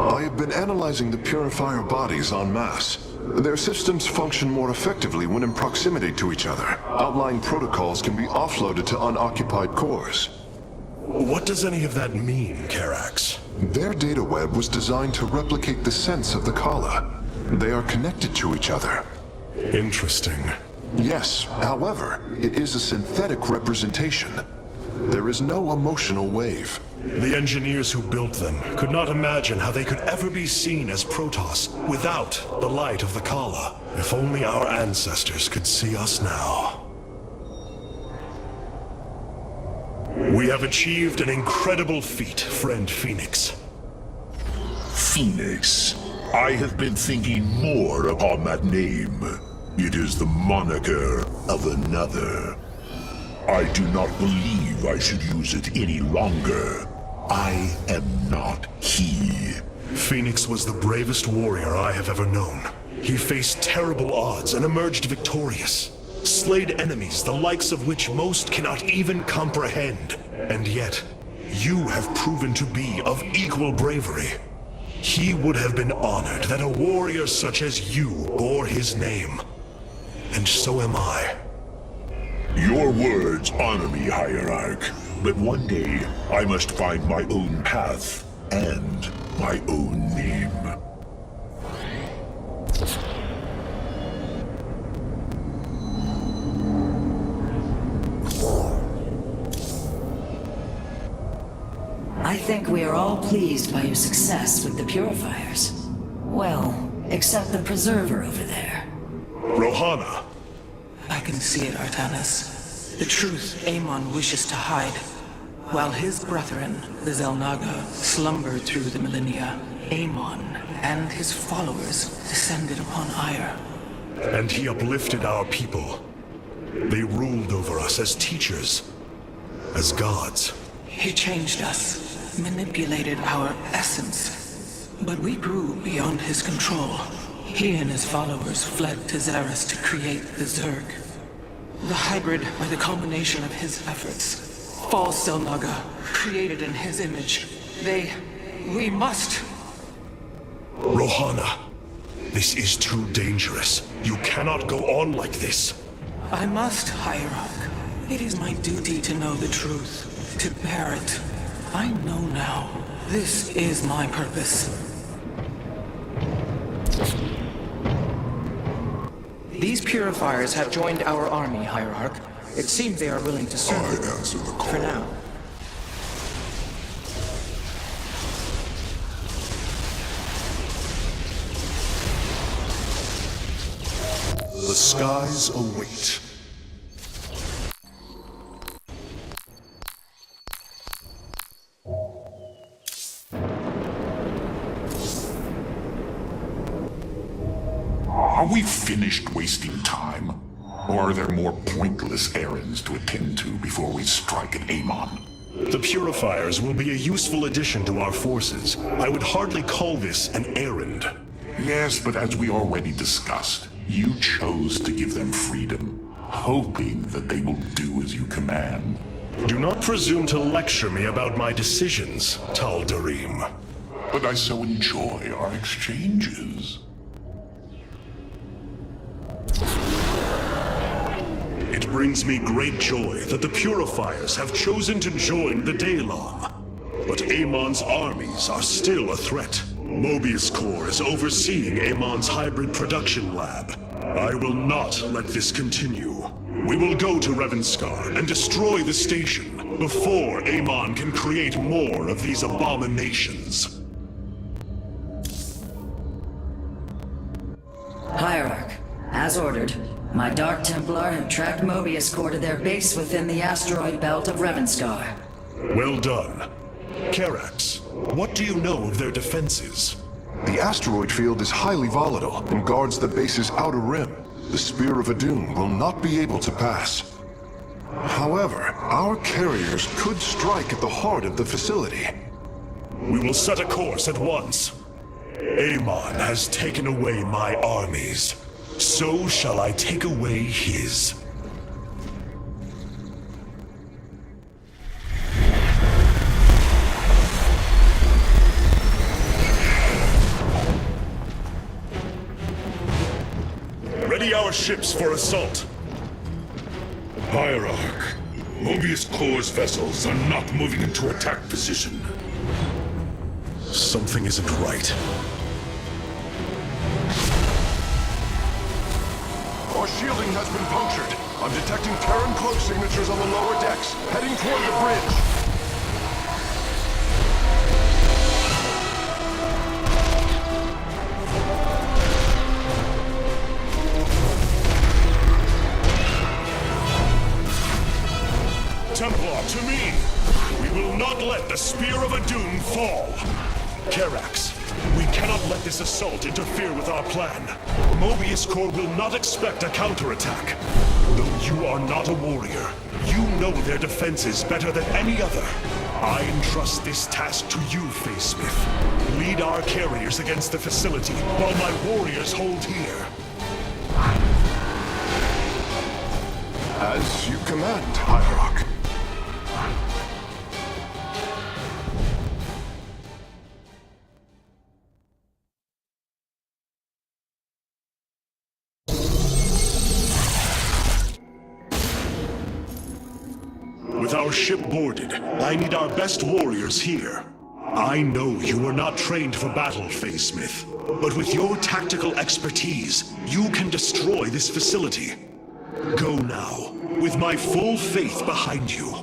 I have been analyzing the Purifier bodies en masse. Their systems function more effectively when in proximity to each other. Outlying protocols can be offloaded to unoccupied cores. What does any of that mean, Karax? Their data web was designed to replicate the sense of the Kala. They are connected to each other. Interesting. Yes, however, it is a synthetic representation. There is no emotional wave. The engineers who built them could not imagine how they could ever be seen as Protoss without the light of the Kala. If only our ancestors could see us now. We have achieved an incredible feat, friend Phoenix. Phoenix. I have been thinking more upon that name. It is the moniker of another. I do not believe I should use it any longer. I am not he. Phoenix was the bravest warrior I have ever known. He faced terrible odds and emerged victorious. Slayed enemies the likes of which most cannot even comprehend. And yet, you have proven to be of equal bravery. He would have been honored that a warrior such as you bore his name. And so am I. Your words honor me, Hierarch. But one day, I must find my own path and my own name. I think we are all pleased by your success with the Purifiers. Well, except the Preserver over there. Rohana! I can see it, Artanis. The truth Amon wishes to hide. While his brethren, the Xel'Naga, slumbered through the millennia, Amon and his followers descended upon Ire. And he uplifted our people. They ruled over us as teachers, as gods. He changed us, manipulated our essence. But we grew beyond his control. He and his followers fled to Xeris to create the Zerg. The hybrid are the culmination of his efforts. False Xel'Naga, created in his image. We must... Rohana, this is too dangerous. You cannot go on like this. I must, Hierarch. It is my duty to know the truth, to bear it. I know now. This is my purpose. These Purifiers have joined our army, Hierarch. It seems they are willing to serve. I answer the call. For now. The skies await. Are we finished wasting time? Or are there more pointless errands to attend to before we strike at Amon? The Purifiers will be a useful addition to our forces. I would hardly call this an errand. Yes, but as we already discussed, you chose to give them freedom, hoping that they will do as you command. Do not presume to lecture me about my decisions, Tal Darim. But I so enjoy our exchanges. It brings me great joy that the Purifiers have chosen to join the Daylon. But Amon's armies are still a threat. Mobius Corps is overseeing Amon's hybrid production lab. I will not let this continue. We will go to Revanskar and destroy the station before Amon can create more of these abominations. Hierarch, as ordered. My Dark Templar have tracked Mobius Corps to their base within the asteroid belt of Revanskar. Well done. Karax, what do you know of their defenses? The asteroid field is highly volatile and guards the base's outer rim. The Spear of Adun will not be able to pass. However, our carriers could strike at the heart of the facility. We will set a course at once. Amon has taken away my armies. So shall I take away his. our ships for assault. Hierarch, Mobius Core's vessels are not moving into attack position. Something isn't right. Our shielding has been punctured. I'm detecting Terran cloak signatures on the lower decks, heading toward the bridge. Templar, to me! We will not let the Spear of Adun fall! Karax, we cannot let this assault interfere with our plan. Mobius Core will not expect a counterattack. Though you are not a warrior, you know their defenses better than any other. I entrust this task to you, Facesmith. Lead our carriers against the facility, while my warriors hold here. As you command, Hierarch. With our ship boarded, I need our best warriors here. I know you were not trained for battle, Facesmith, but with your tactical expertise, you can destroy this facility. Go now, with my full faith behind you.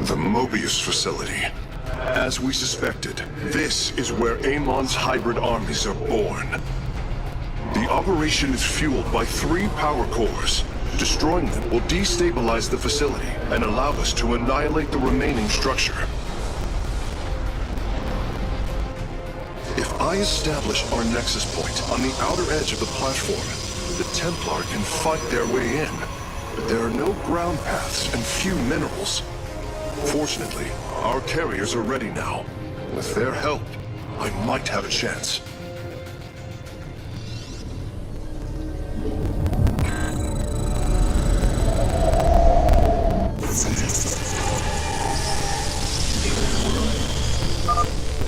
The Mobius facility. As we suspected, this is where Amon's hybrid armies are born. The operation is fueled by 3 power cores. Destroying them will destabilize the facility and allow us to annihilate the remaining structure. If I establish our nexus point on the outer edge of the platform, the Templar can fight their way in. There are no ground paths and few minerals. Fortunately, our carriers are ready now. With their help, I might have a chance.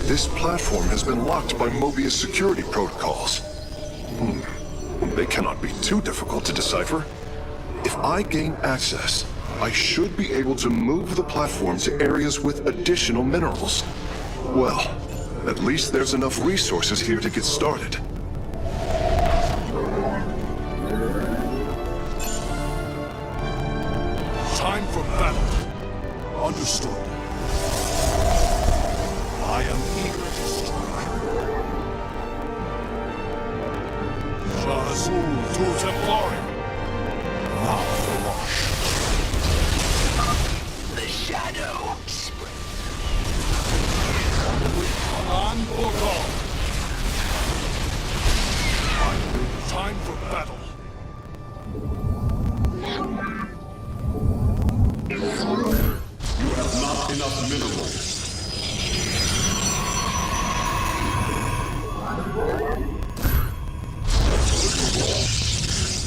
This platform has been locked by Mobius security protocols. They cannot be too difficult to decipher. If I gain access, I should be able to move the platform to areas with additional minerals. Well, at least there's enough resources here to get started. Time for battle. Understood. I am eager to strike. Shahazul to Templari. Now the wash. The shadow spread. On Bogor. Time for battle. You have not enough minerals.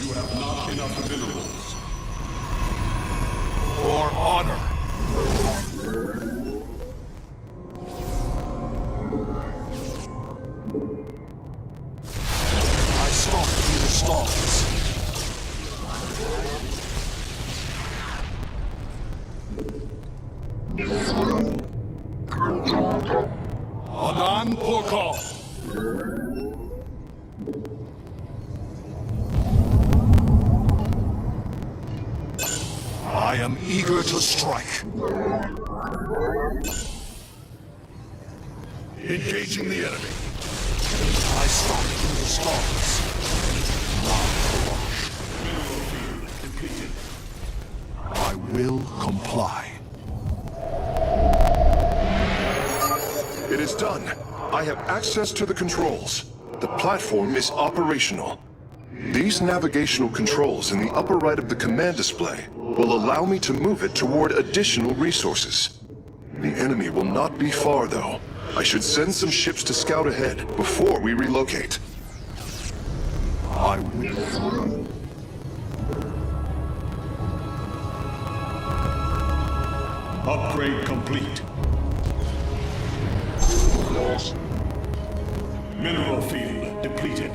You have not enough minerals. For honor. I stalk through the stalls. Anan Porkal. am eager to strike. Engaging the enemy. I stalk through the stars. I will comply. It is done. I have access to the controls. The platform is operational. These navigational controls in the upper right of the command display will allow me to move it toward additional resources. The enemy will not be far, though. I should send some ships to scout ahead before we relocate. I will. Upgrade complete. Mineral field depleted.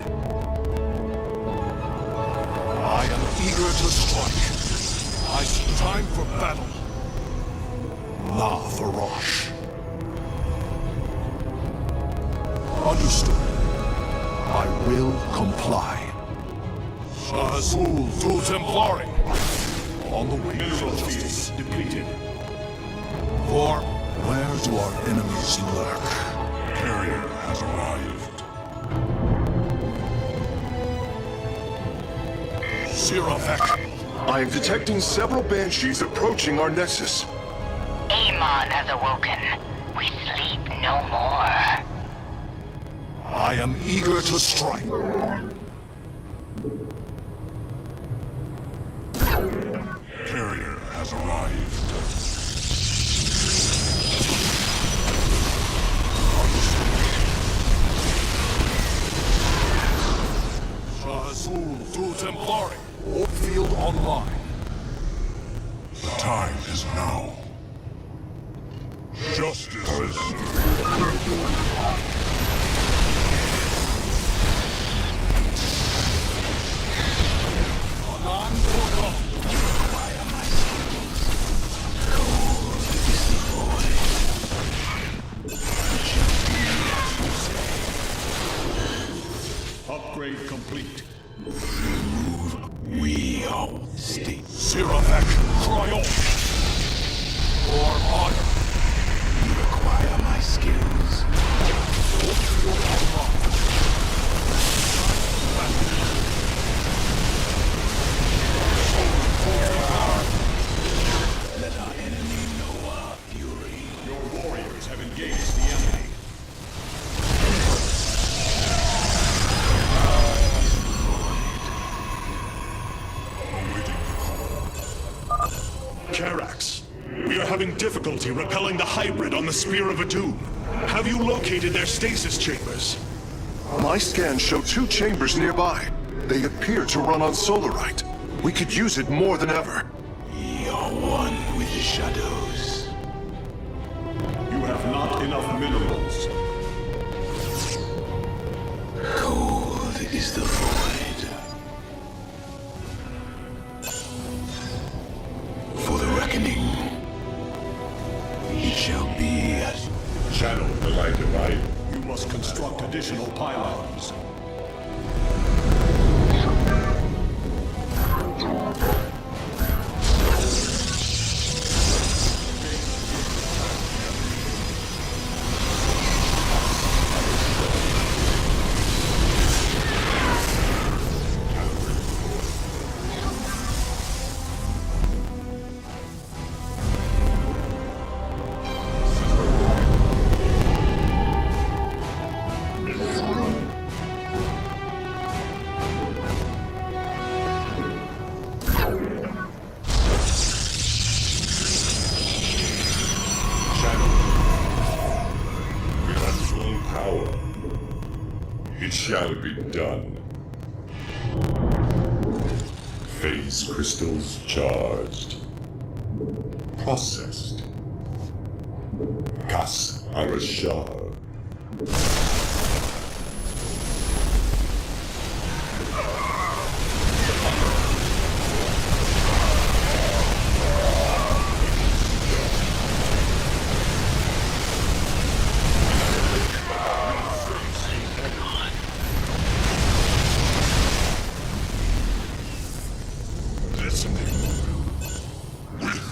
I am eager to strike. I see time for battle. La Faroche. Understood. I will comply. Azul tu Templari. On the way to Mineral justice. field depleted. For where do our enemies lurk? Carrier has arrived. Siravek. I am detecting several banshees approaching our nexus. Amon has awoken. We sleep no more. I am eager to strike. Carrier has arrived. Azul tu Templari. Field online. The time is now. Justice is Upgrade complete. we are state. Siravek, triumph. For honor. You require my skills. Let our enemy know our fury. Your warriors have engaged the enemy. Karax, we are having difficulty repelling the hybrid on the Spear of Doom. Have you located their stasis chambers? My scans show 2 chambers nearby. They appear to run on solarite. We could use it more than ever. We are one with the shadows. You have not enough minerals. Cold is the void. For the reckoning, it shall be as Channel the light divide. You must construct additional pylons. It shall be done. Phase crystals charged. Processed. Kas Arashar. listening with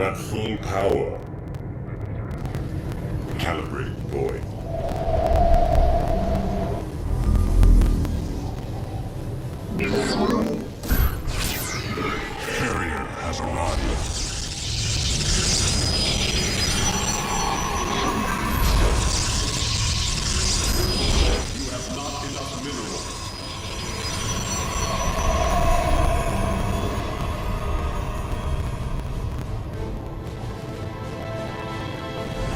at full power. Calibrate void. Carrier has arrived. You have not enough minerals.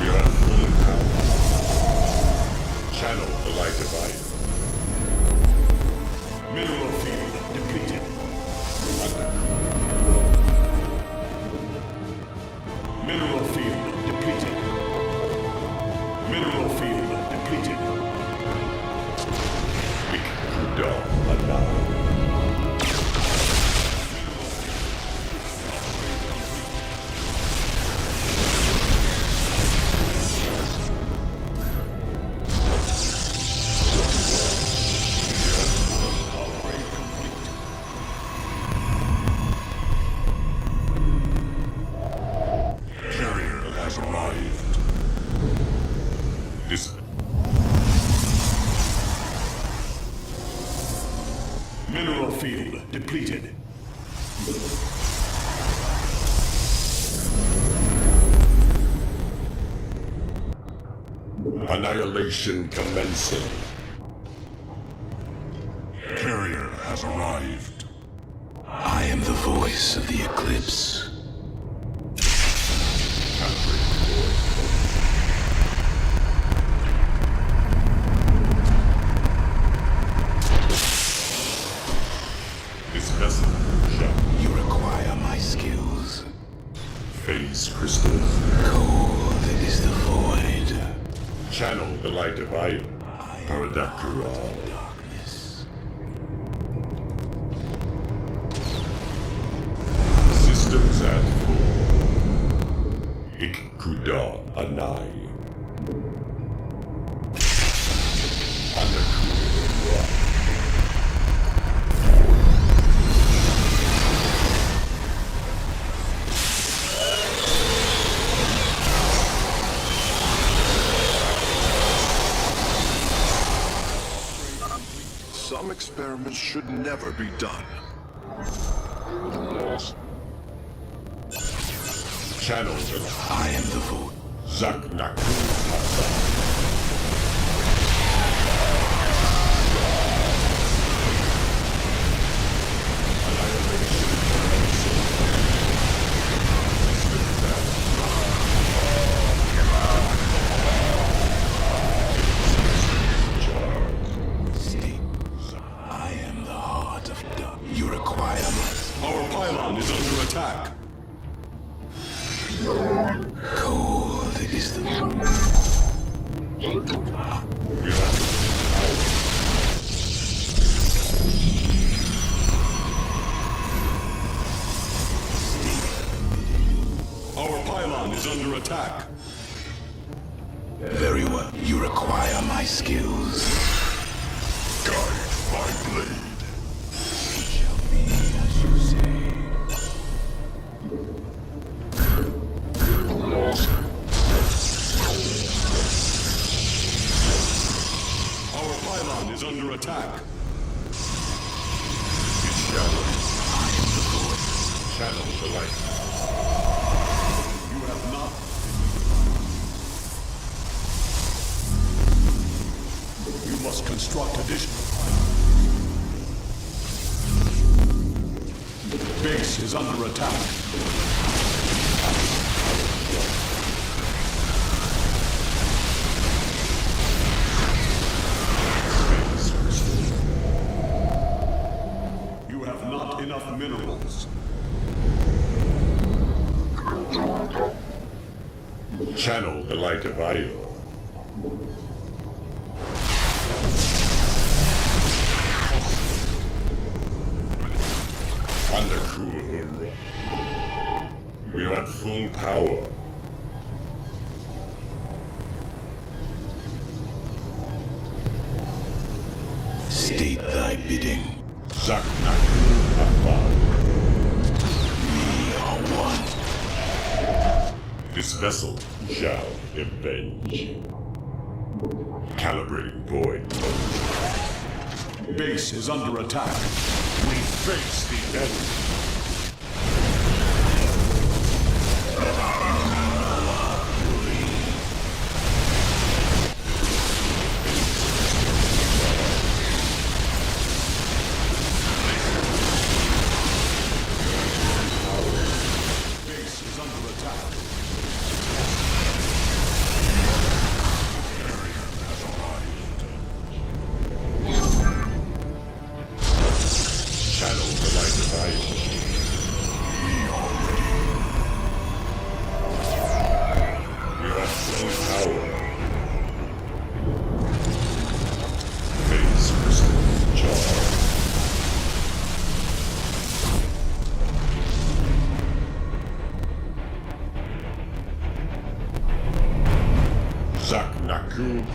We are at full power. Channel the light device. Mineral field depleted. Mineral field depleted. Mineral field depleted. Carrier has arrived. This Mineral field depleted. annihilation commencing. Carrier has arrived. I am the voice of the eclipse. This vessel shall You require my skills. phase crystal. Cold is the void. Channel the light of Iron. Paradakura. Darkness. Systems at full. Ikkuda Anai. Anakura. Some experiments should never be done. Channel the I am the void. Zaknaku. I am the heart of dark. You require my Our pylon is under attack. cold is the Our pylon is under attack. very well. You require my skills. Guide my blade. It shall be as you say. Our pylon is under attack. It shall be. Channel the light. You have not. You must construct additional. Base is under attack. You have not enough minerals. Channel the light of Iron. Undercool. We are at full power. State thy bidding. Zaknaku Abba. We are one. This vessel shall avenge. Calibrating void. Base is under attack. We face the enemy.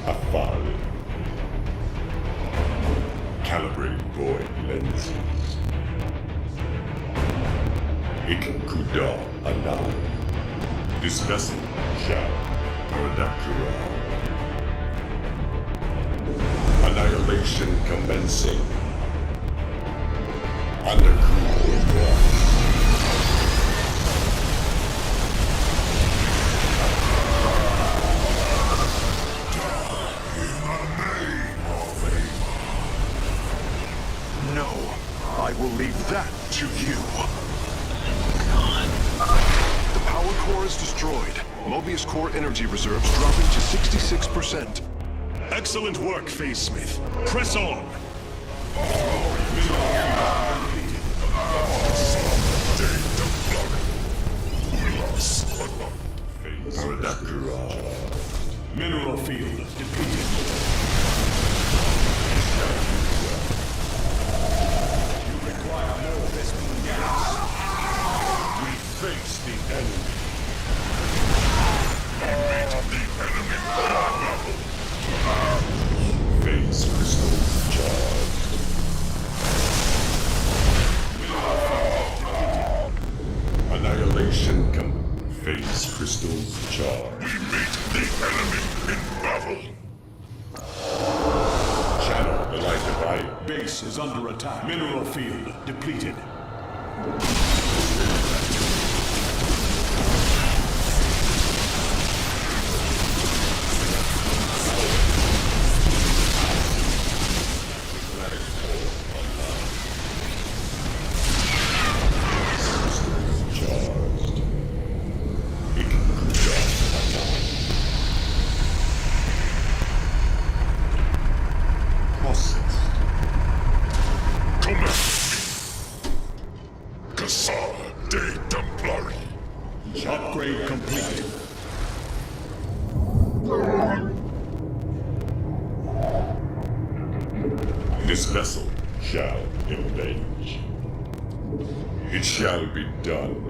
Afal. Calibrating void lenses. Ikkuda Anal. This vessel shall Paradakura. Annihilation commencing. Undercool rush. I will leave that to you. The power core is destroyed. Mobius core energy reserves dropping to 66%. Excellent work, Facesmith. Press on! Mineral field depleted. Face the enemy. Face crystals charged. Annihilation face crystals charged. We meet the enemy in battle. Channel the light divide. Base is under attack. Mineral field depleted. Upgrade complete. This vessel shall avenge. It shall be done.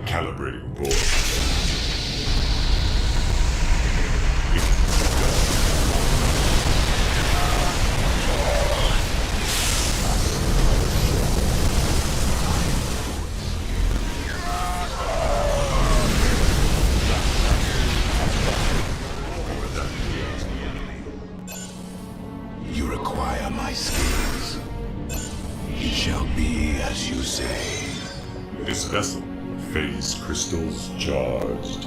Calibrating void. You require my skills. It shall be as you say. This vessel, phase crystals charged.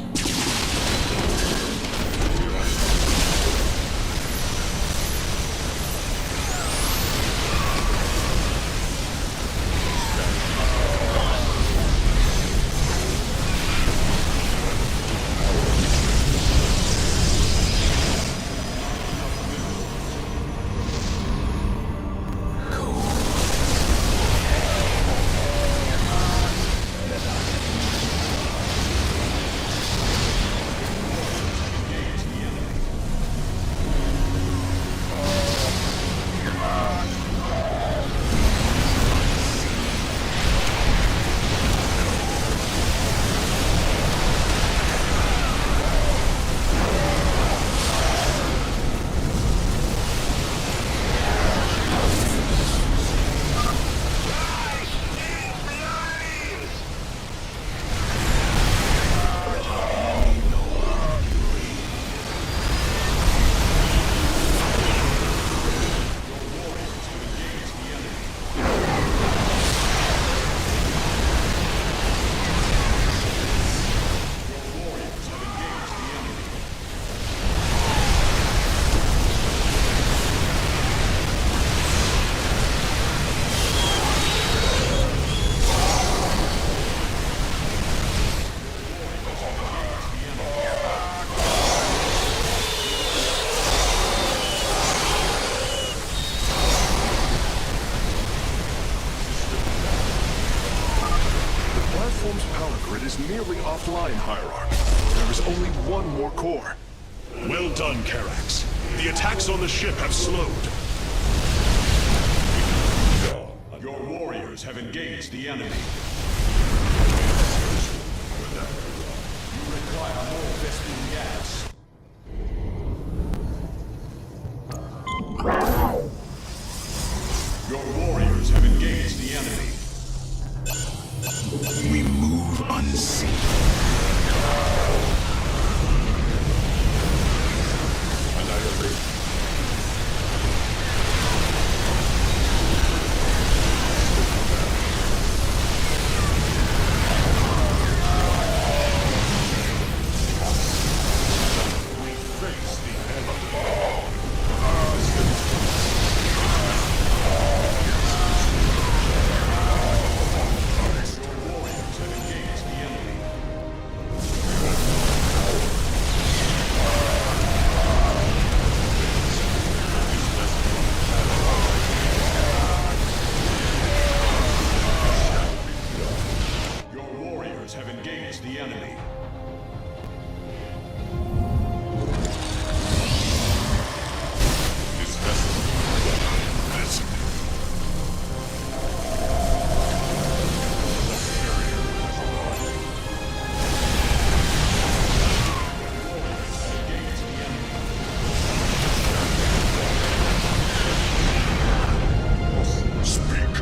is nearly offline, Hierarch. There is only one more core. Well done, Karax. The attacks on the ship have slowed. Your warriors have engaged the enemy. You require more Vespene gas. Your warriors have engaged the enemy. We move unseen. Annihilate. Have engaged the enemy. This vessel. This. Speak.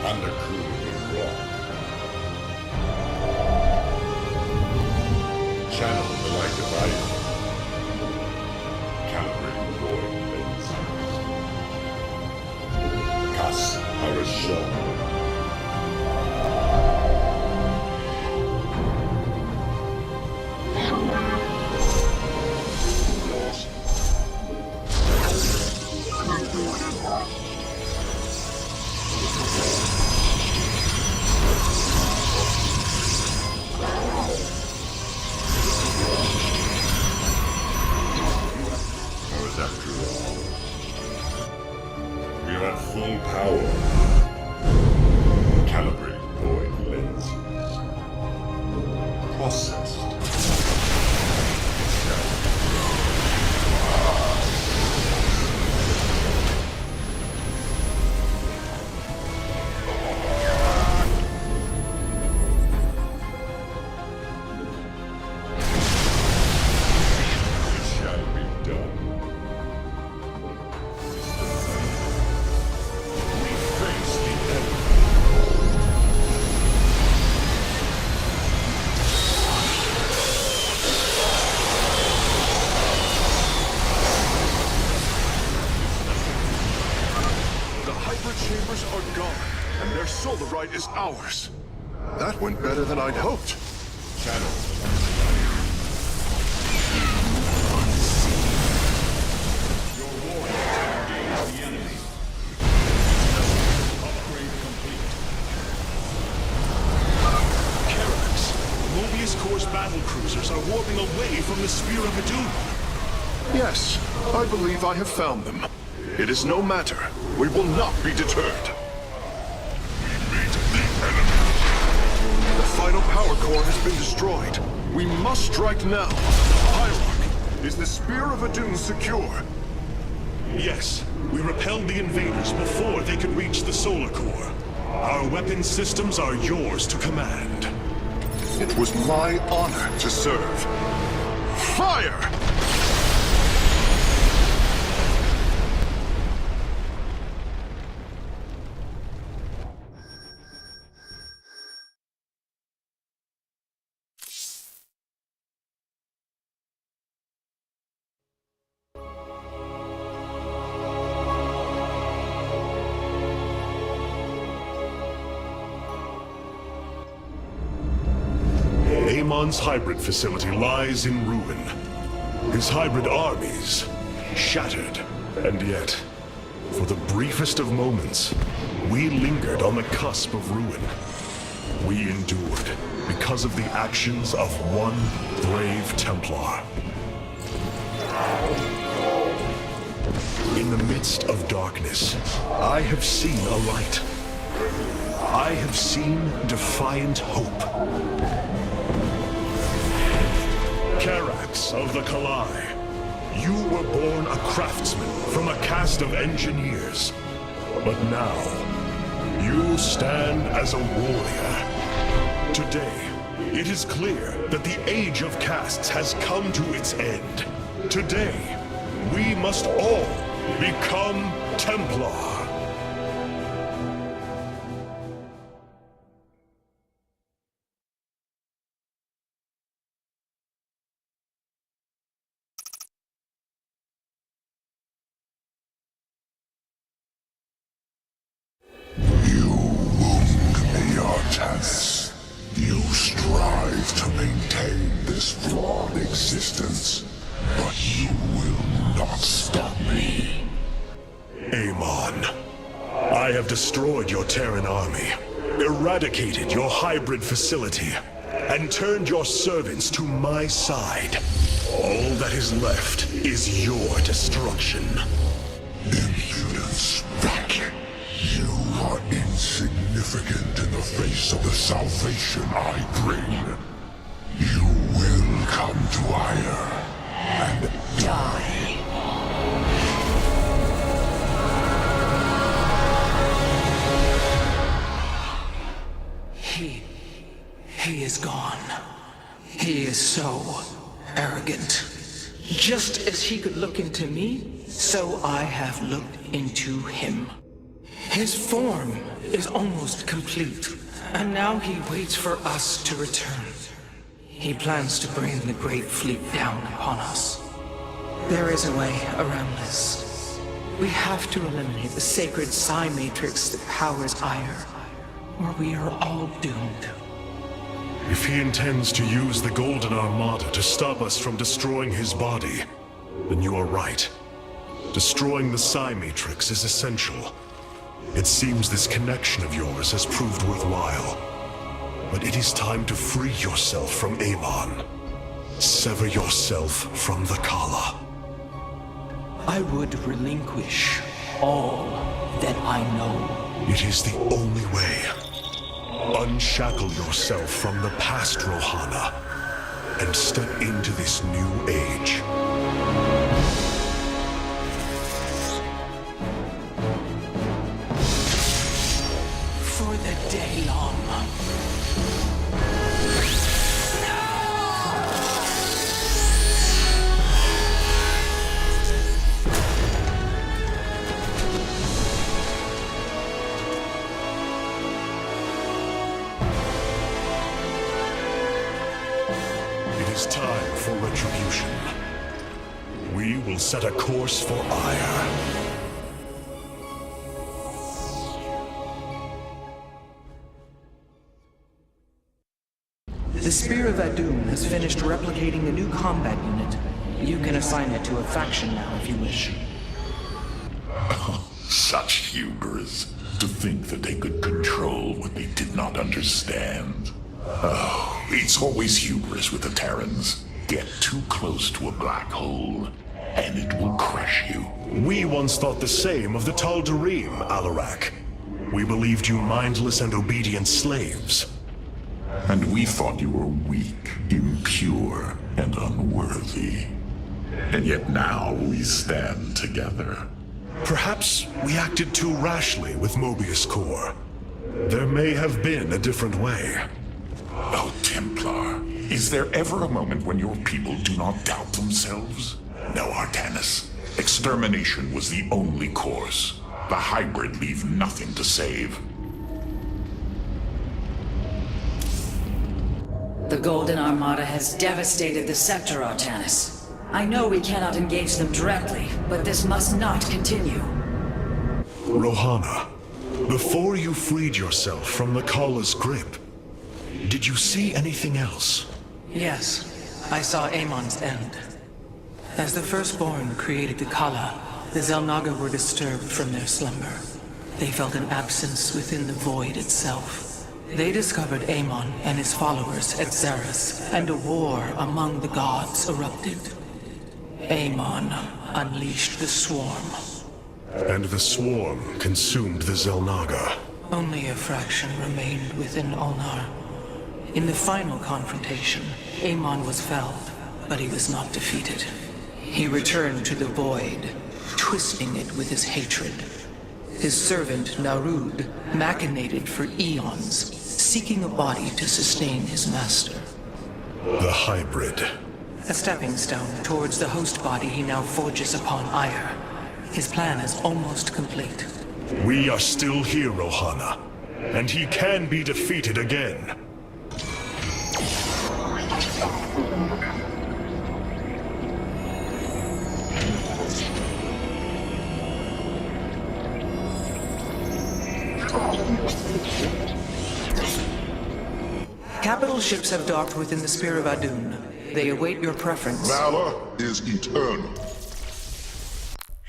And the crew will rock. Channel the light divider. Calibrating void lens. Cas Harashon. After all, we are at full power. Calibrating void lens. Processed. It shall be done. Chambers are gone, and their solarite is ours. That went better than I'd hoped. Channel. Your warriors have engaged the enemy. Upgrade complete. Karax, Mobius Corps battle cruisers are warping away from the Sphere of Adun. Yes, I believe I have found them. It is no matter. We will not be deterred. We meet the enemy. The final power core has been destroyed. We must strike now. Hierarch, is the Spear of Adun secure? Yes, we repelled the invaders before they could reach the solar core. Our weapon systems are yours to command. It was my honor to serve. Fire! Amon's hybrid facility lies in ruin. His hybrid armies shattered. And yet, for the briefest of moments, we lingered on the cusp of ruin. We endured because of the actions of one brave Templar. In the midst of darkness, I have seen a light. I have seen defiant hope. Carax of the Kalai, you were born a craftsman from a caste of engineers. But now, you stand as a warrior. Today, it is clear that the age of castes has come to its end. Today, we must all become Templar. You strive to maintain this flawed existence, but you will not stop me. Amon, I have destroyed your Terran army, eradicated your hybrid facility, and turned your servants to my side. All that is left is your destruction. Impudence, Vac. You are insignificant in the face of the salvation I bring. You will come to Ire and die. He is gone. He is so arrogant. Just as he could look into me, so I have looked into him. His form is almost complete, and now he waits for us to return. He plans to bring the Great Fleet down upon us. There is a way around this. We have to eliminate the sacred psi matrix that powers Ire, or we are all doomed. If he intends to use the Golden Armada to stop us from destroying his body, then you are right. Destroying the psi matrix is essential. It seems this connection of yours has proved worthwhile. But it is time to free yourself from Amon. Sever yourself from the Kala. I would relinquish all that I know. It is the only way. Unshackle yourself from the past, Rohana, and step into this new age. For the day long. It is time for retribution. We will set a course for Ire. The Spear of Adun has finished replicating the new combat unit. You can assign it to a faction now if you wish. Such hubris, to think that they could control what they did not understand. Oh, it's always hubris with the Terrans. Get too close to a black hole, and it will crush you. We once thought the same of the Tal'Darim, Alarak. We believed you mindless and obedient slaves. And we thought you were weak, impure, and unworthy. And yet now we stand together. Perhaps we acted too rashly with Mobius Core. There may have been a different way. Oh, Templar, is there ever a moment when your people do not doubt themselves? No, Artanis. Extermination was the only course. The hybrid leave nothing to save. The Golden Armada has devastated the sector, Artanis. I know we cannot engage them directly, but this must not continue. Rohana, before you freed yourself from the Kala's grip, did you see anything else? Yes, I saw Amon's end. As the Firstborn created the Kala, the Xel'Naga were disturbed from their slumber. They felt an absence within the void itself. They discovered Amon and his followers at Xeris, and a war among the gods erupted. Amon unleashed the Swarm. And the Swarm consumed the Xel'Naga. Only a fraction remained within Ulnar. In the final confrontation, Amon was felled, but he was not defeated. He returned to the void, twisting it with his hatred. His servant, Narud, machinated for eons, seeking a body to sustain his master. The hybrid. A stepping stone towards the host body he now forges upon Ire. His plan is almost complete. We are still here, Rohana, and he can be defeated again. Capital ships have docked within the Spear of Adun. They await your preference. Valor is eternal.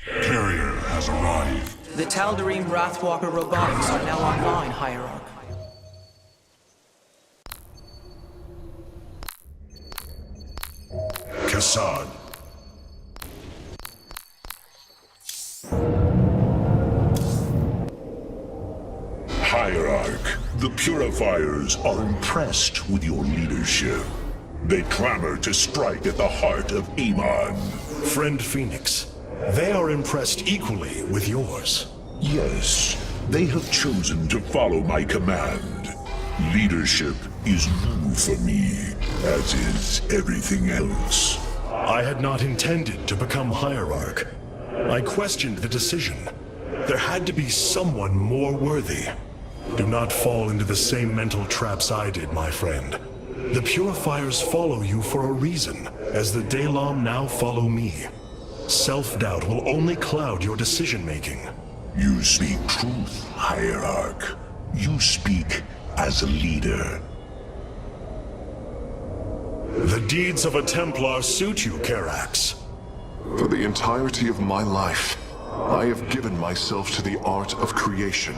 Carrier has arrived. The Tal'Darim Wrathwalker robotics are now online, Hierarch. Kassad. Hierarch, the Purifiers are impressed with your leadership. They clamor to strike at the heart of Amon. Friend Phoenix, they are impressed equally with yours. Yes, they have chosen to follow my command. Leadership is new for me, as is everything else. I had not intended to become Hierarch. I questioned the decision. There had to be someone more worthy. Do not fall into the same mental traps I did, my friend. The Purifiers follow you for a reason, as the Daylom now follow me. Self-doubt will only cloud your decision-making. You speak truth, Hierarch. You speak as a leader. The deeds of a Templar suit you, Karax. For the entirety of my life, I have given myself to the art of creation.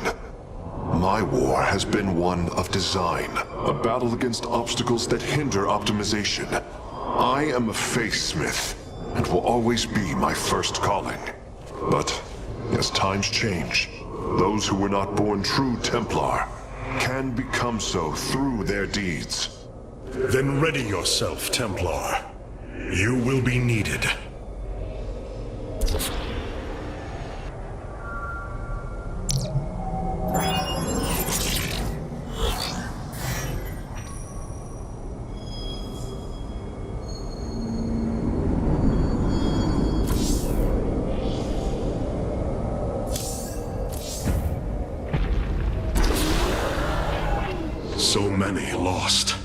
My war has been one of design, a battle against obstacles that hinder optimization. I am a faithsmith, and will always be my first calling. But as times change, those who were not born true Templar can become so through their deeds. Then ready yourself, Templar. You will be needed. So many lost.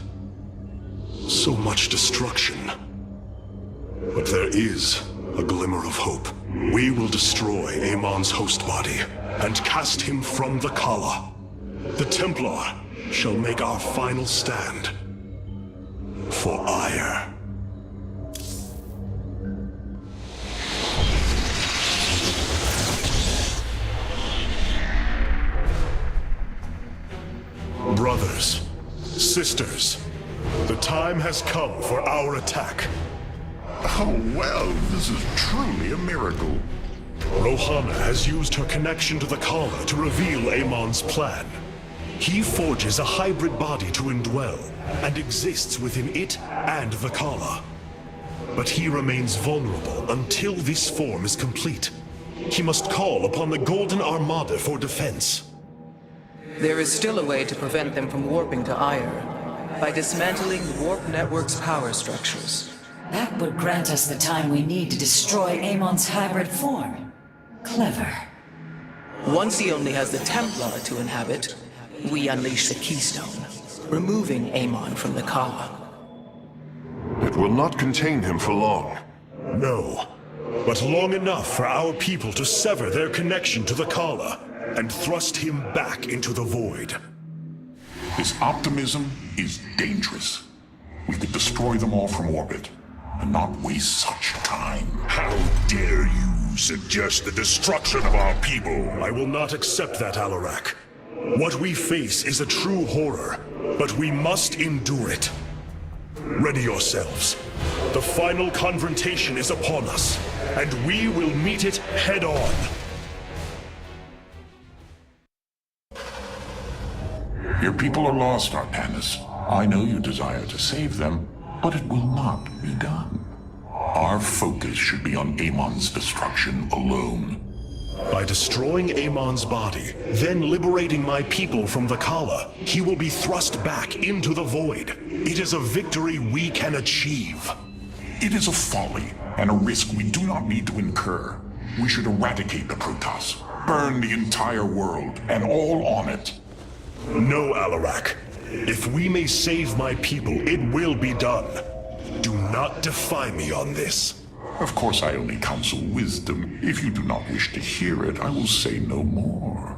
So much destruction. But there is a glimmer of hope. We will destroy Amon's host body and cast him from the Kala. The Templar shall make our final stand for Ire. Brothers, sisters, the time has come for our attack. Oh, well, this is truly a miracle. Rohana has used her connection to the Kala to reveal Amon's plan. He forges a hybrid body to indwell, and exists within it and the Kala. But he remains vulnerable until this form is complete. He must call upon the Golden Armada for defense. There is still a way to prevent them from warping to Ire, by dismantling the warp network's power structures. That would grant us the time we need to destroy Amon's hybrid form. Clever. Once he only has the Templar to inhabit, we unleash the Keystone, removing Amon from the Kala. It will not contain him for long. No, but long enough for our people to sever their connection to the Kala and thrust him back into the void. This optimism is dangerous. We could destroy them all from orbit, and not waste such time. How dare you suggest the destruction of our people? I will not accept that, Alarak. What we face is a true horror, but we must endure it. Ready yourselves. The final confrontation is upon us, and we will meet it head on. Your people are lost, Artanis. I know you desire to save them, but it will not be done. Our focus should be on Amon's destruction alone. By destroying Amon's body, then liberating my people from the Kala, he will be thrust back into the void. It is a victory we can achieve. It is a folly and a risk we do not need to incur. We should eradicate the Protoss, burn the entire world, and all on it. No, Alarak. If we may save my people, it will be done. Do not defy me on this. Of course I only counsel wisdom. If you do not wish to hear it, I will say no more.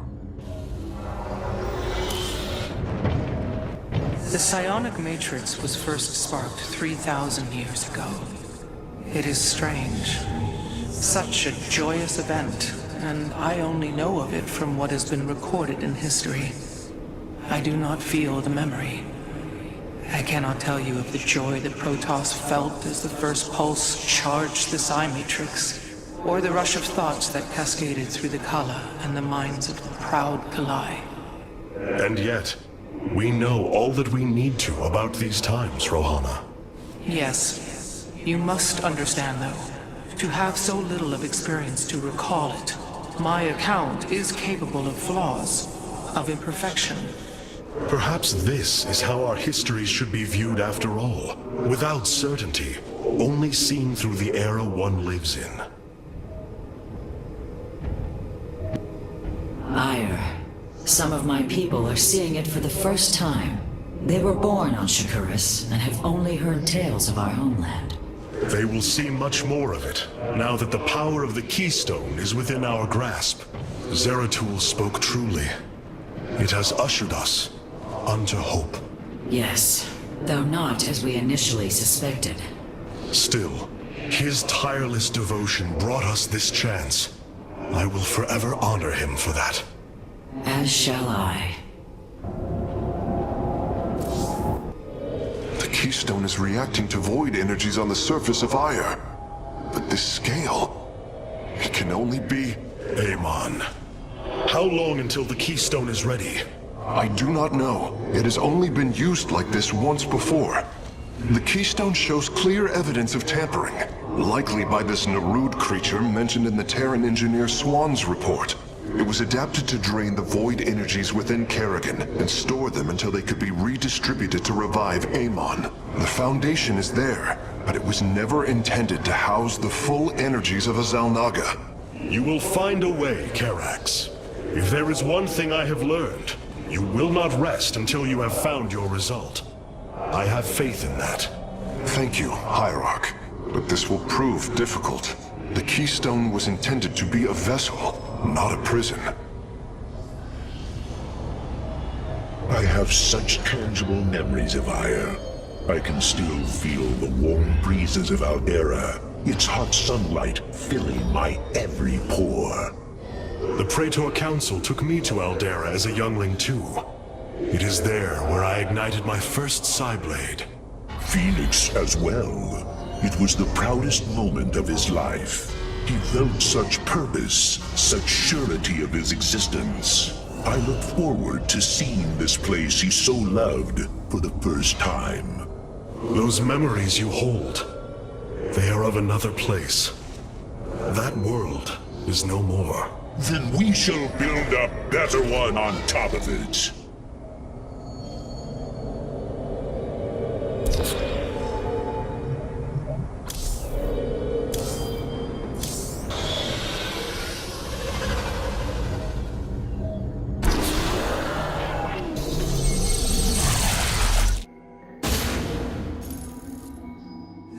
The psionic matrix was first sparked 3,000 years ago. It is strange. Such a joyous event, and I only know of it from what has been recorded in history. I do not feel the memory. I cannot tell you of the joy that Protoss felt as the first pulse charged the psi matrix, or the rush of thoughts that cascaded through the Kala and the minds of the proud Kalai. And yet, we know all that we need to about these times, Rohana. Yes. You must understand, though, to have so little of experience to recall it, my account is capable of flaws, of imperfection. Perhaps this is how our histories should be viewed after all, without certainty, only seen through the era one lives in. Ire. Some of my people are seeing it for the first time. They were born on Shakuras and have only heard tales of our homeland. They will see much more of it, now that the power of the Keystone is within our grasp. Zeratul spoke truly. It has ushered us unto hope. Yes, though not as we initially suspected. Still, his tireless devotion brought us this chance. I will forever honor him for that. As shall I. The Keystone is reacting to void energies on the surface of Ire. But this scale... it can only be... Amon. How long until the Keystone is ready? I do not know. It has only been used like this once before. The Keystone shows clear evidence of tampering, likely by this Narud creature mentioned in the Terran engineer Swan's report. It was adapted to drain the void energies within Kerrigan and store them until they could be redistributed to revive Amon. The foundation is there, but it was never intended to house the full energies of a Zalnaga. You will find a way, Karax. If there is one thing I have learned, you will not rest until you have found your result. I have faith in that. Thank you, Hierarch. But this will prove difficult. The Keystone was intended to be a vessel, not a prison. I have such tangible memories of Ire. I can still feel the warm breezes of Aldera, its hot sunlight filling my every pore. The Praetor Council took me to Aldera as a youngling too. It is there where I ignited my first Psyblade. Phoenix as well. It was the proudest moment of his life. He felt such purpose, such surety of his existence. I look forward to seeing this place he so loved for the first time. Those memories you hold, they are of another place. That world is no more. Then we shall build a better one on top of it.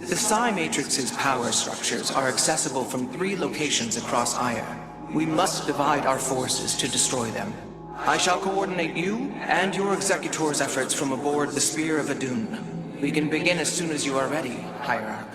The Psi Matrix's power structures are accessible from 3 locations across Ire. We must divide our forces to destroy them. I shall coordinate you and your Executor's efforts from aboard the Spear of Adun. We can begin as soon as you are ready, Hierarch.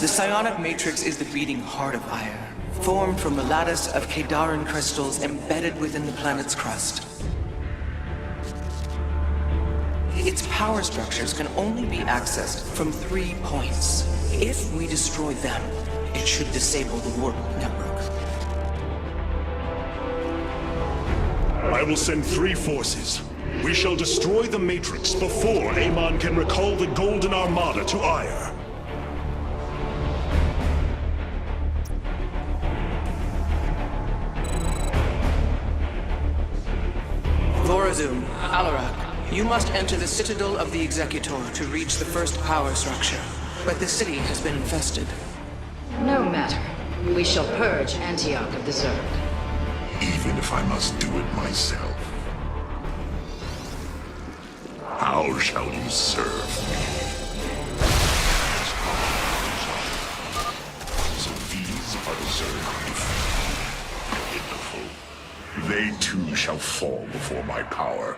The psionic matrix is the beating heart of Ire, formed from a lattice of Kadaran crystals embedded within the planet's crust. Its power structures can only be accessed from 3 points. If we destroy them, it should disable the warp network. I will send 3 forces. We shall destroy the Matrix before Amon can recall the Golden Armada to Ire. Vorazun, Alarak, you must enter the Citadel of the Executor to reach the first power structure. But the city has been infested. No matter. We shall purge Antioch of the Zerg. Even if I must do it myself. How shall you serve me? So these are the Zerg. Pitiful. They too shall fall before my power.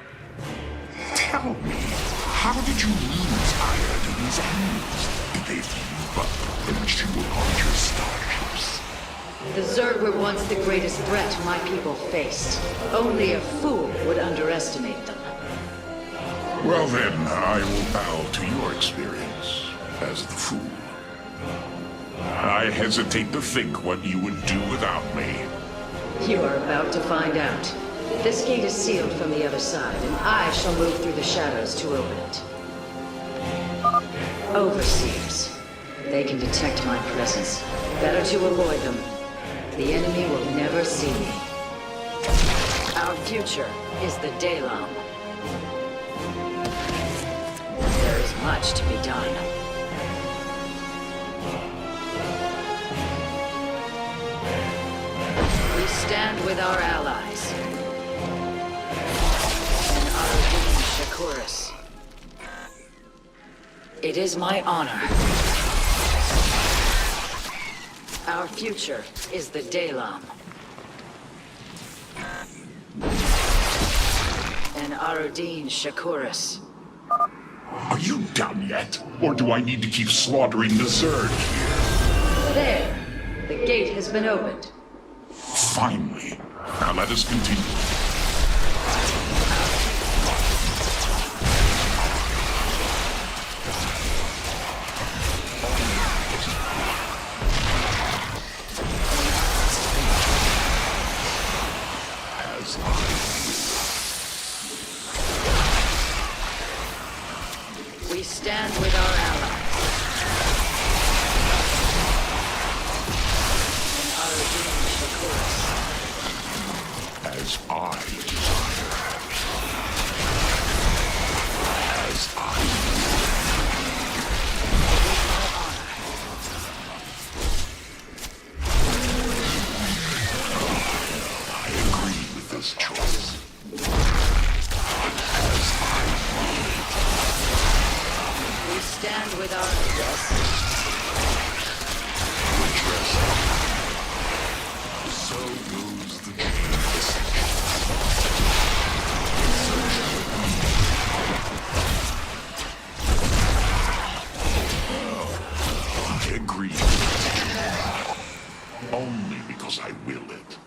Tell me, how did you lose Ire to these enemies? Did they move up and chew upon your starships? The Zerg were once the greatest threat my people faced. Only a fool would underestimate them. Well then, I will bow to your experience as the fool. I hesitate to think what you would do without me. You are about to find out. This gate is sealed from the other side, and I shall move through the shadows to open it. Overseers. They can detect my presence. Better to avoid them. The enemy will never see me. Our future is the Daylom. There is much to be done. We stand with our allies. And our Shakuras. It is my honor. Our future is the Daylom. And Arudin Shakuras. Are you done yet? Or do I need to keep slaughtering the Zerg here? There. The gate has been opened. Finally. Now let us continue. We stand with our allies. And Arudin Shakuras. As I desire. As I I agree with this choice. We stand with our So goes the game. I agree. Only because I will it.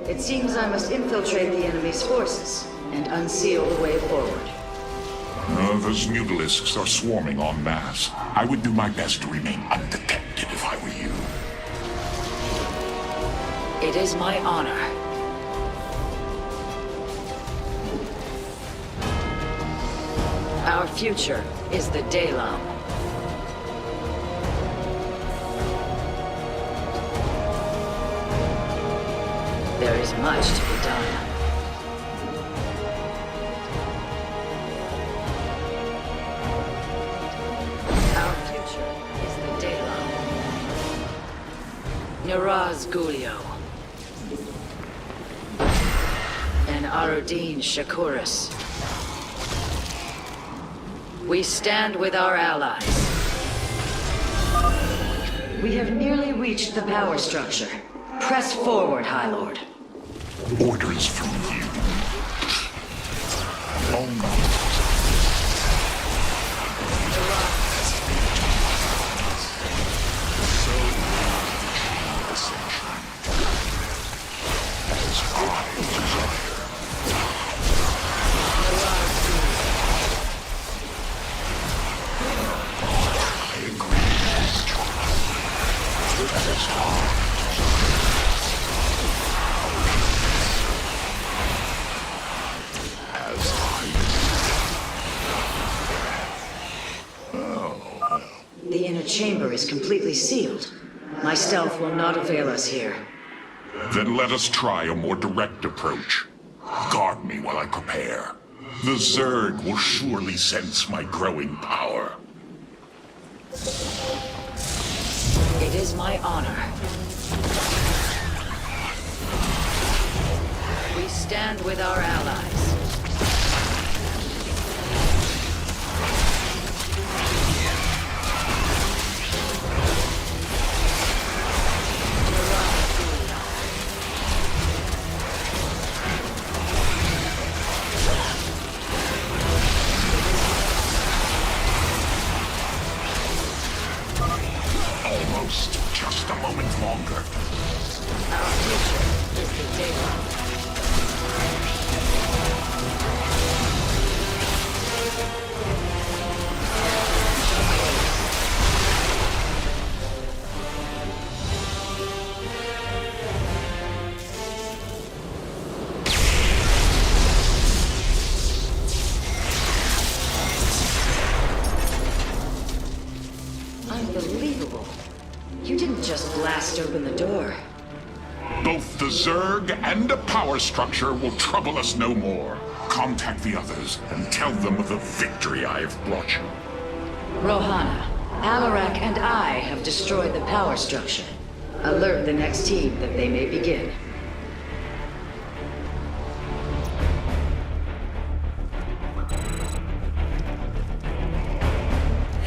It seems I must infiltrate the enemy's forces and unseal the way forward. Those mutalisks are swarming en masse. I would do my best to remain undetected if I were you. It is my honor. Our future is the Daylom. much to be done. Our future is the Daylon. Niraz Gulio. And Arudin Shakuris. We stand with our allies. We have nearly reached the power structure. Press forward, High Lord. Orders from you. Only. The inner chamber is completely sealed. My stealth will not avail us here. Then let us try a more direct approach. Guard me while I prepare. The Zerg will surely sense my growing power. It is my honor. We stand with our allies. Just a moment longer. Our future is the Daylon. Unbelievable. You didn't just blast open the door. Both the Zerg and a power structure will trouble us no more. Contact the others and tell them of the victory I have brought you. Rohana, Alarak and I have destroyed the power structure. Alert the next team that they may begin.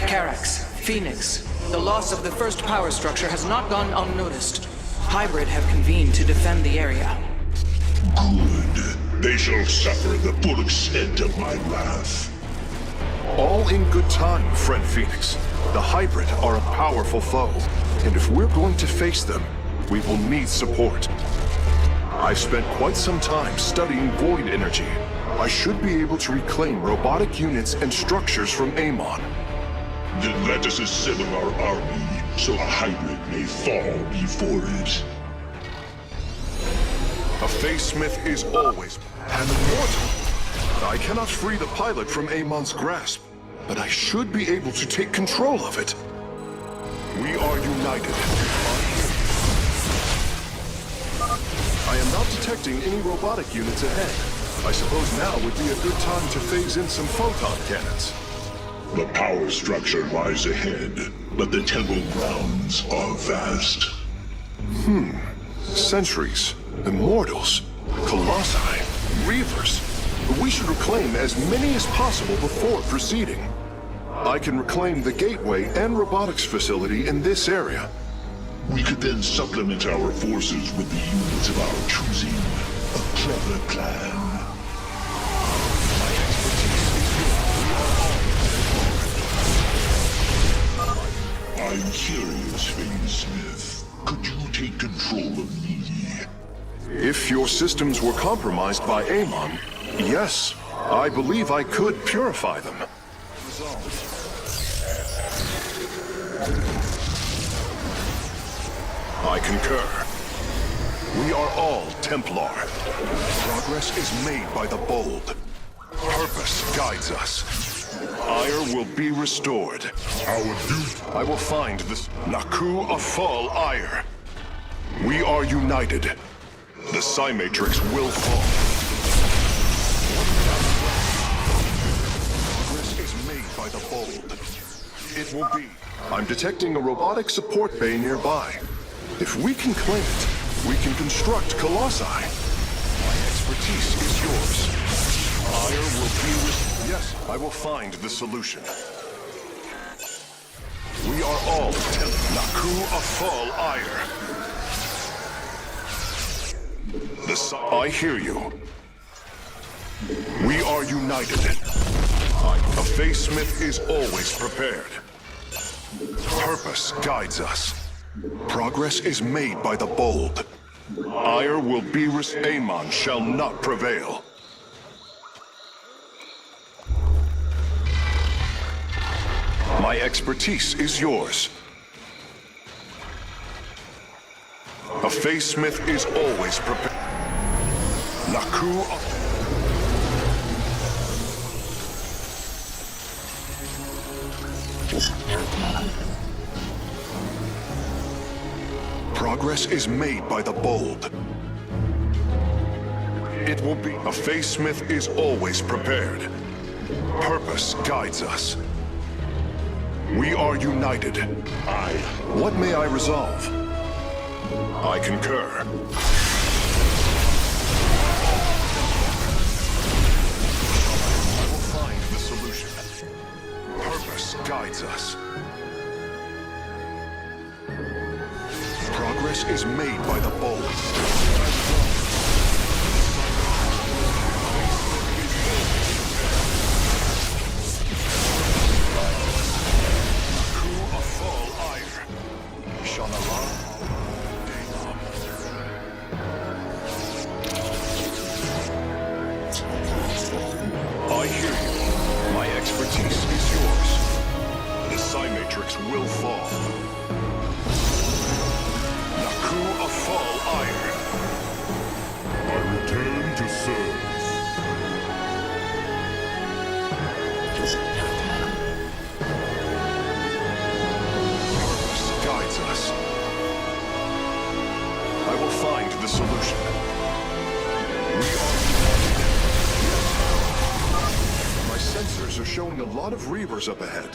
Carax, Phoenix, the loss of the first power structure has not gone unnoticed. Hybrid have convened to defend the area. Good. They shall suffer the full extent of my wrath. All in good time, friend Phoenix. The Hybrid are a powerful foe, and if we're going to face them, we will need support. I've spent quite some time studying void energy. I should be able to reclaim robotic units and structures from Amon. Then let us assemble our army, so a Hybrid may fall before it. A Phase-Smith is always an immortal. I cannot free the pilot from Amon's grasp, but I should be able to take control of it. We are united. I am not detecting any robotic units ahead. I suppose now would be a good time to phase in some photon cannons. The power structure lies ahead, but the temple grounds are vast. Sentries, Immortals, Colossi, Reavers. We should reclaim as many as possible before proceeding. I can reclaim the gateway and robotics facility in this area. We could then supplement our forces with the units of our choosing. A clever plan. I'm curious, Phase-Smith. Could you take control of me? If your systems were compromised by Amon, yes, I believe I could purify them. I concur. We are all Templar. Progress is made by the bold. Purpose guides us. Ire will be restored. Our duty. I will find this Naku Afal Ire. We are united. The Psi Matrix will fall. Progress is made by the bold. It will be. I'm detecting a robotic support bay nearby. If we can claim it, we can construct Colossi. My expertise is yours. Ire will be with... Yes, I will find the solution. We are all Naku Afal Ire. I hear you. We are united. A Face Smith is always prepared. Purpose guides us. Progress is made by the bold. Ire will be Amon shall not prevail. My expertise is yours. A Face Smith is always prepared. Naku. Progress is made by the bold. It will be. A Face Smith is always prepared. Purpose guides us. We are united. What may I resolve? I concur. I will find the solution. Purpose guides us. Progress is made by the bold. I hear you. My expertise is yours. The Psi Matrix will fall. Naku Afal Iron. I return to serve. Purpose guides us. I will find the solution. We are... My sensors are showing a lot of Reavers up ahead.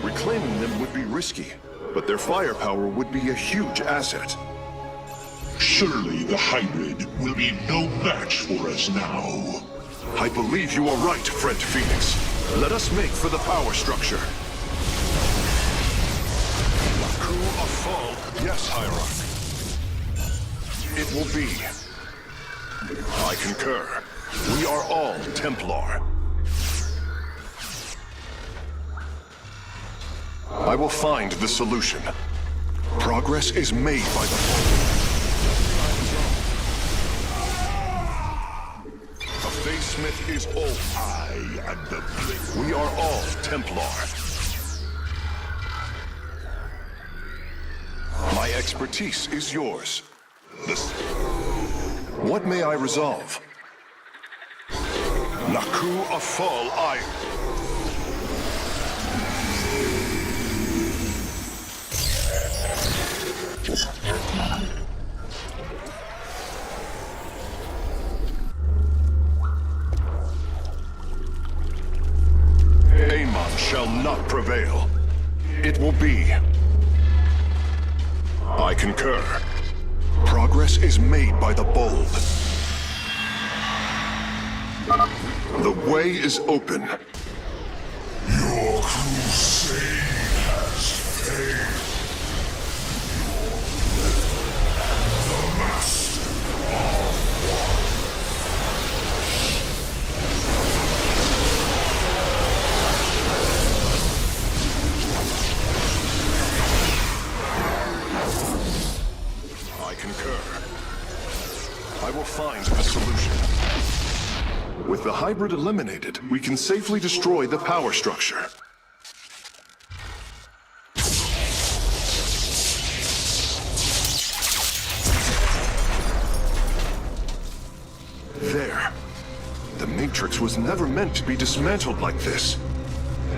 Reclaiming them would be risky, but their firepower would be a huge asset. Surely the hybrid will be no match for us now. I believe you are right, friend Phoenix. Let us make for the power structure. Naku Afal. Yes, Hierarch. It will be. I concur. We are all Templar. I will find the solution. Progress is made by the A Face Smith is all. I am the blade. We are all Templar. My expertise is yours. What may I resolve? Naku Afal Iron. Amon shall not prevail. It will be. I concur. Progress is made by the bold. The way is open. Your crusade has failed. The master of war. I concur. I will find the solution. With the hybrid eliminated, we can safely destroy the power structure. There. The Matrix was never meant to be dismantled like this.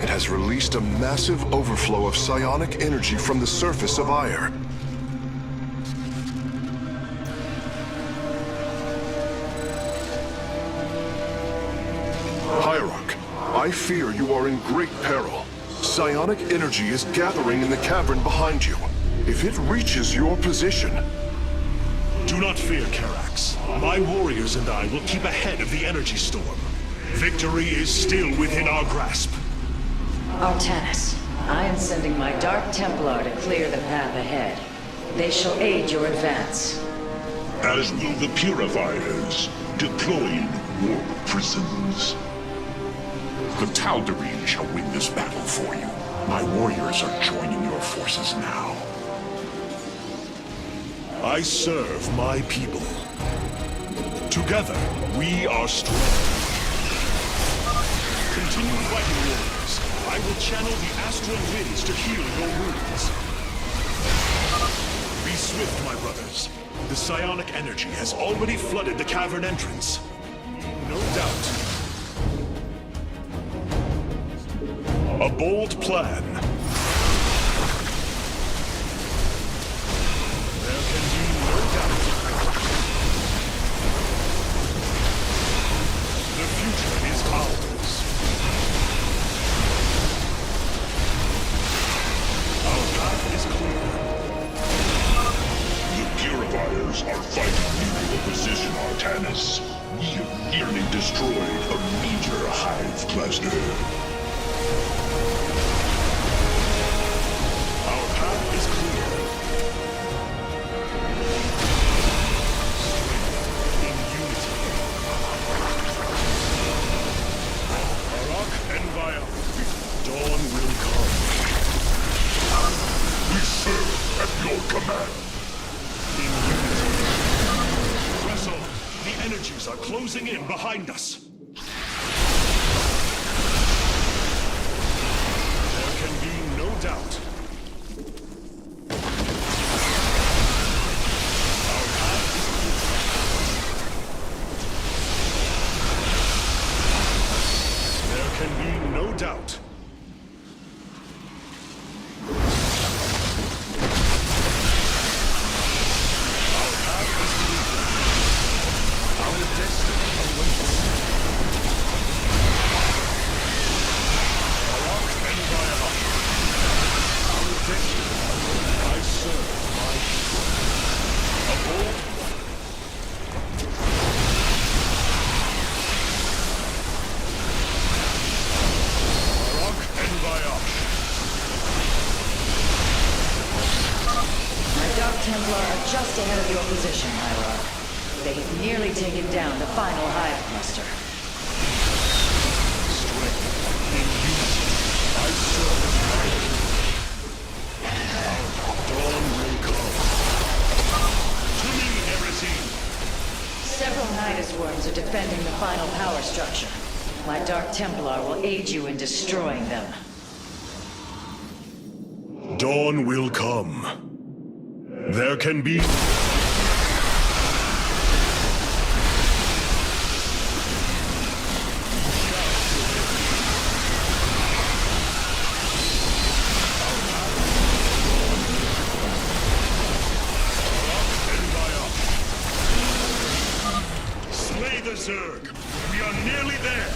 It has released a massive overflow of psionic energy from the surface of Ire. I fear you are in great peril. Psionic energy is gathering in the cavern behind you. If it reaches your position... Do not fear, Karax. My warriors and I will keep ahead of the energy storm. Victory is still within our grasp. Artanis, I am sending my Dark Templar to clear the path ahead. They shall aid your advance. As will the Purifiers, deploying warp prisons. The Tal'Darim shall win this battle for you. My warriors are joining your forces now. I serve my people. Together, we are strong. Continue fighting, warriors. I will channel the astral winds to heal your wounds. Be swift, my brothers. The psionic energy has already flooded the cavern entrance. No doubt. A bold plan. There can be no doubt. The future is ours. Our path is clear. The Purifiers are fighting near your position, Artanis. We have nearly destroyed a major hive cluster. Our path is clear. Strength in unity. Barak and Vaya. Dawn will come. We serve at your command. In unity. Press on. The energies are closing in behind us. There can be no doubt. Our path is clear. There can be no doubt. Templar are just ahead of your position, Hierarch. They have nearly taken down the final hive cluster. Strength in unity. I serve my dawn will come. To me, Heresy! Several Nidus worms are defending the final power structure. My Dark Templar will aid you in destroying them. Dawn will come. There can be... Slay the Zerg! We are nearly there!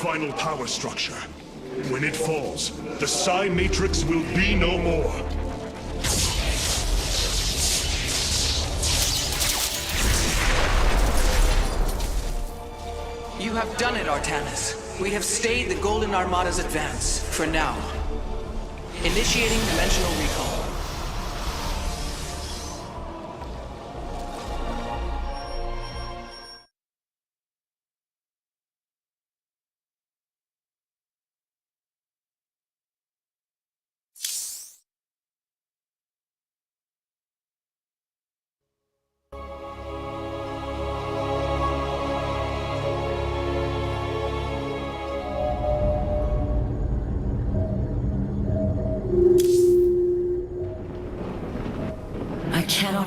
Final power structure. When it falls, the Psi Matrix will be no more. You have done it, Artanis. We have stayed the Golden Armada's advance, for now. Initiating dimensional recall.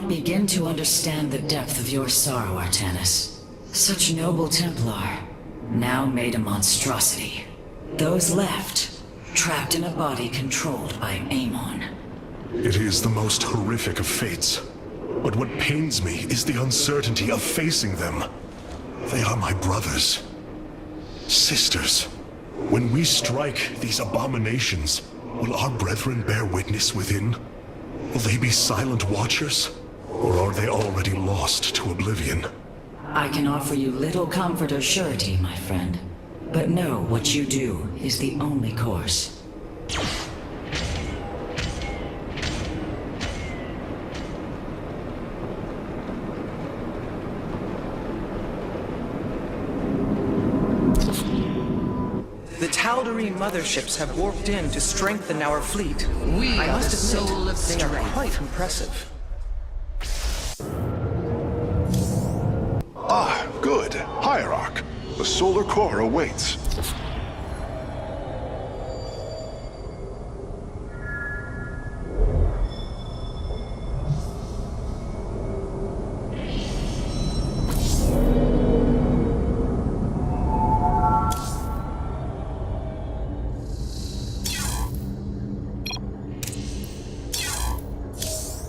cannot begin to understand the depth of your sorrow, Artanis. Such noble Templar, now made a monstrosity. Those left, trapped in a body controlled by Amon. It is the most horrific of fates. But what pains me is the uncertainty of facing them. They are my brothers. Sisters. When we strike these abominations, will our brethren bear witness within? Will they be silent watchers? Or are they already lost to oblivion? I can offer you little comfort or surety, my friend. But know what you do is the only course. The Tal'Darim motherships have warped in to strengthen our fleet. I must admit, they are quite impressive. Ah, good. Hierarch. The solar core awaits.